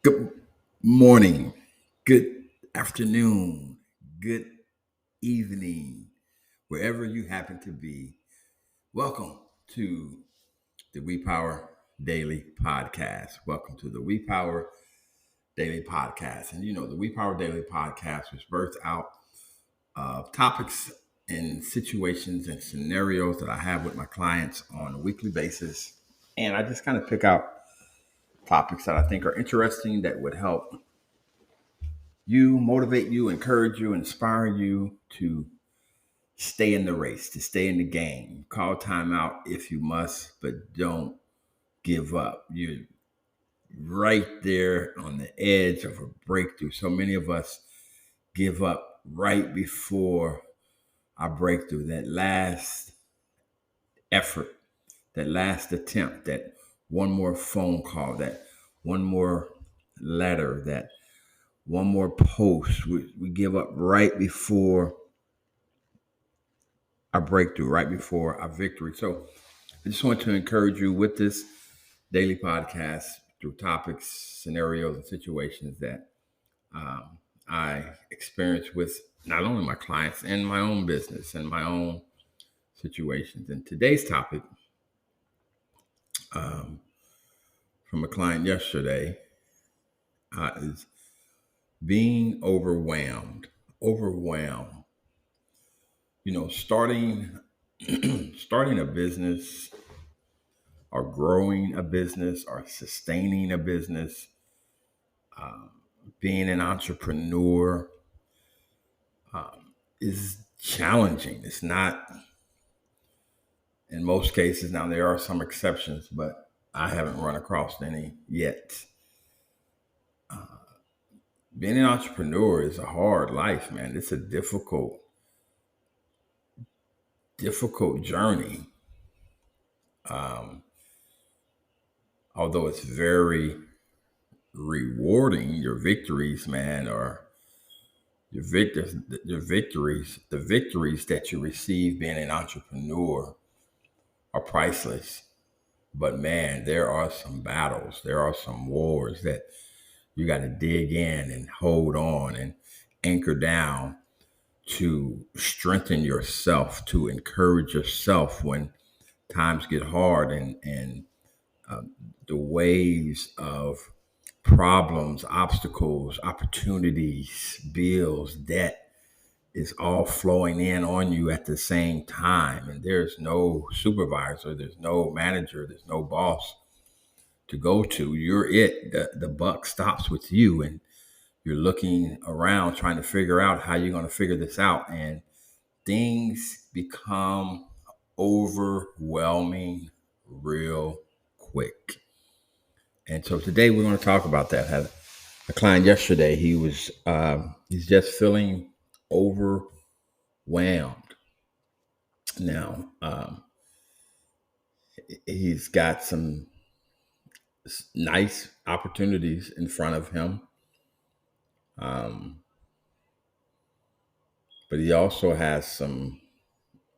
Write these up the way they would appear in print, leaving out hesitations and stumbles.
Good morning, good afternoon, good evening, wherever you happen to be. Welcome to the We Power Daily Podcast. Welcome to the We Power Daily Podcast. And the We Power Daily Podcast was birthed out of topics and situations and scenarios that I have with my clients on a weekly basis. And I just kind of pick out topics that I think are interesting that would help you, motivate you, encourage you, inspire you to stay in the race, to stay in the game. Call timeout if you must, but don't give up. You're right there on the edge of a breakthrough. So many of us give up right before our breakthrough, that last effort, that last attempt, that one more phone call, that one more letter, that one more post. We give up right before our breakthrough, right before our victory. So I just want to encourage you with this daily podcast through topics, scenarios, and situations that I experience with not only my clients and my own business and my own situations. And today's topic um, from a client yesterday is being overwhelmed. Overwhelmed. Starting starting a business or growing a business or sustaining a business, um, being an entrepreneur is challenging. It's not in most cases. Now, there are some exceptions, but I haven't run across any yet. Being an entrepreneur is a hard life, man. It's a difficult journey. Um, Although it's very rewarding, your victories, man, are your victories, the victories that you receive being an entrepreneur are priceless. But man, there are some battles, there are some wars that you got to dig in and hold on and anchor down to strengthen yourself, to encourage yourself when times get hard and um, the waves of problems, obstacles, opportunities, bills, debt is all flowing in on you at the same time. And there's no supervisor, there's no manager, there's no boss to go to. You're it. The buck stops with you, and you're looking around trying to figure out how you're going to figure this out. And things become overwhelming real quick. And so today we're going to talk about that. I had a client yesterday. He's just feeling overwhelmed now. He's got some nice opportunities in front of him, um, but he also has some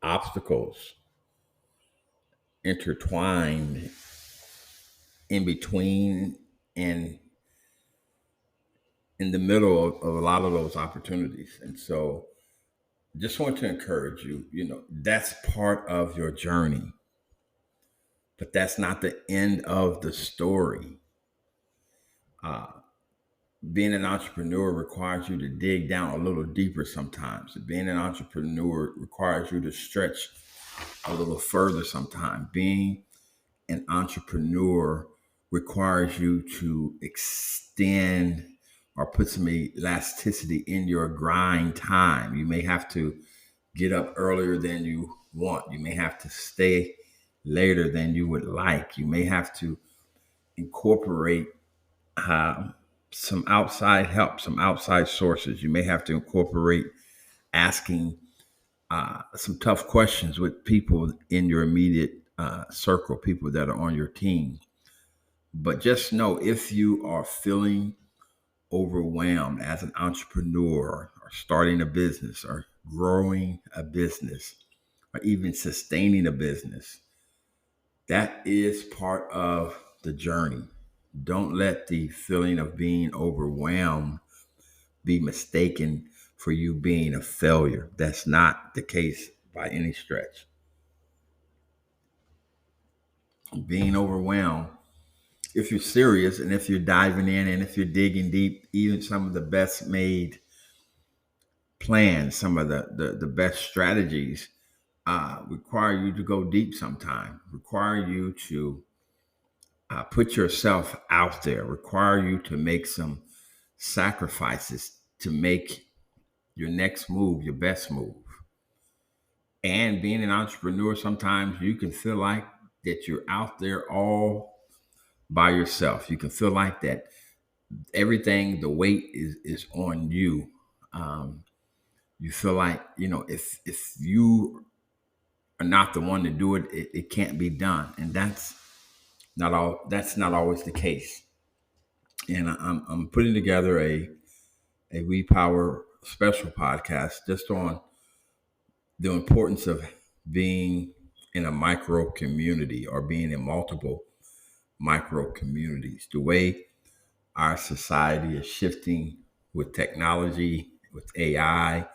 obstacles intertwined in between and in the middle of a lot of those opportunities. And so just want to encourage you, that's part of your journey, but that's not the end of the story. Uh, Being an entrepreneur requires you to dig down a little deeper sometimes. Being an entrepreneur requires you to stretch a little further sometimes. Being an entrepreneur requires you to extend or put some elasticity in your grind time. You may have to get up earlier than you want. You may have to stay later than you would like. You may have to incorporate uh, some outside help, some outside sources. You may have to incorporate asking some tough questions with people in your immediate circle, people that are on your team. But just know, if you are feeling overwhelmed as an entrepreneur or starting a business or growing a business or even sustaining a business, that is part of the journey. Don't let the feeling of being overwhelmed be mistaken for you being a failure. That's not the case by any stretch. Being overwhelmed, if you're serious and if you're diving in and if you're digging deep, even some of the best made plans, some of the best strategies require you to go deep sometime, require you to put yourself out there, require you to make some sacrifices to make your next move your best move. And being an entrepreneur, sometimes you can feel like that you're out there all by yourself. You can feel like that everything, the weight is on you. Um, you feel like, if you are not the one to do it, it can't be done. And that's not always the case. And I'm putting together a We Power special podcast just on the importance of being in a micro community or being in multiple micro communities. The way our society is shifting with technology, with AI,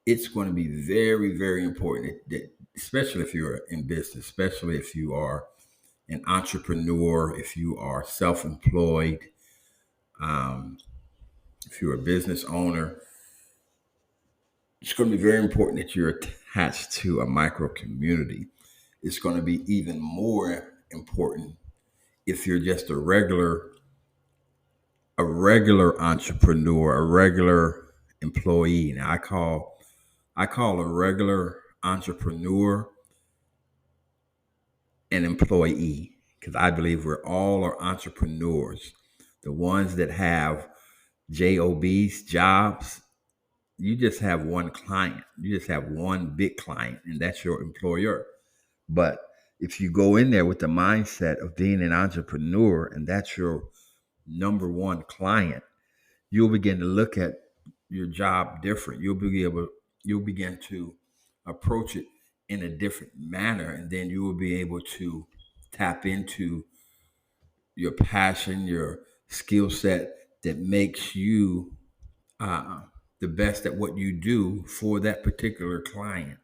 it's going to be very, very important, especially if you're in business, especially if you are an entrepreneur, if you are self employed, um, if you're a business owner. It's going to be very important that you're attached to a micro community. It's going to be even more important if you're just a regular entrepreneur, a regular employee. Now I call a regular entrepreneur an employee because I believe we're all are entrepreneurs. The ones that have jobs, jobs, you just have one client. You just have one big client, and that's your employer. But if you go in there with the mindset of being an entrepreneur and that's your number one client, you'll begin to look at your job different. You'll begin to approach it in a different manner, and then you will be able to tap into your passion, your skill set that makes you uh, the best at what you do for that particular client.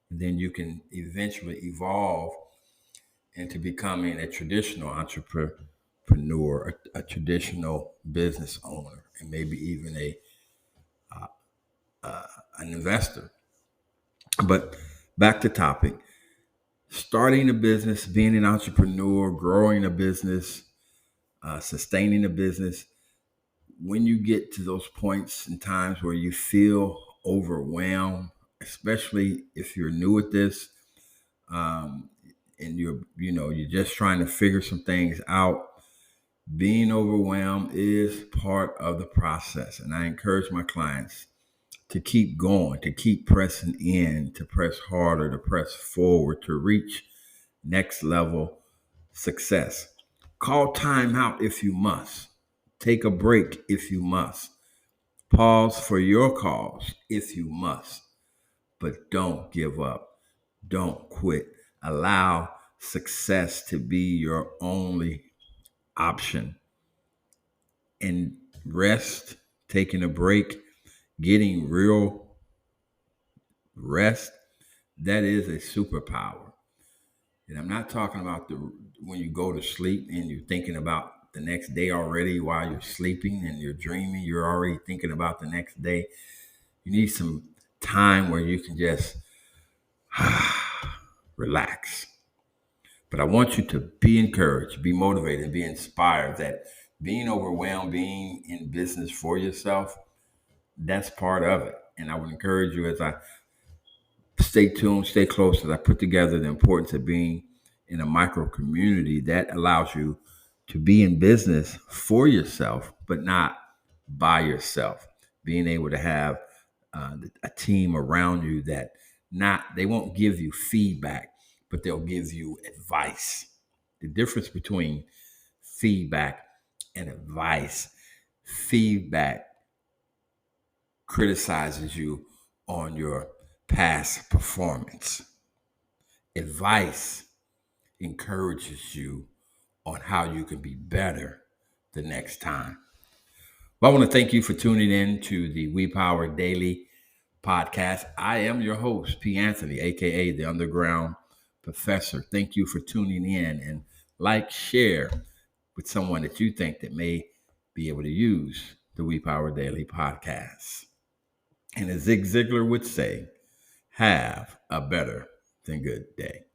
And then you can eventually evolve into becoming a traditional entrepreneur, a traditional business owner, and maybe even an investor. But back to topic: starting a business, being an entrepreneur, growing a business, sustaining a business. When you get to those points and times where you feel overwhelmed, especially if you're new at this, um, and you're just trying to figure some things out, being overwhelmed is part of the process. And I encourage my clients to keep going, to keep pressing in, to press harder, to press forward, to reach next level success. Call time out if you must. Take a break if you must. Pause for your cause if you must. But don't give up. Don't quit. Allow success to be your only option. And rest, taking a break, getting real rest, that is a superpower. And I'm not talking about the when you go to sleep and you're thinking about the next day already while you're sleeping and you're dreaming, you're already thinking about the next day. You need some time where you can just relax. But I want you to be encouraged, be motivated, be inspired that being overwhelmed, being in business for yourself, that's part of it. And I would encourage you as I stay tuned, stay close as I put together the importance of being in a micro community that allows you to be in business for yourself, but not by yourself. Being able to have a team around you that they won't give you feedback, but they'll give you advice. The difference between feedback and advice: feedback criticizes you on your past performance. Advice encourages you on how you can be better the next time. Well, I want to thank you for tuning in to the We Power Daily podcast. I am your host, P. Anthony, aka the Underground Professor. Thank you for tuning in, and share with someone that you think that may be able to use the We Power Daily podcast. And as Zig Ziglar would say, have a better than good day.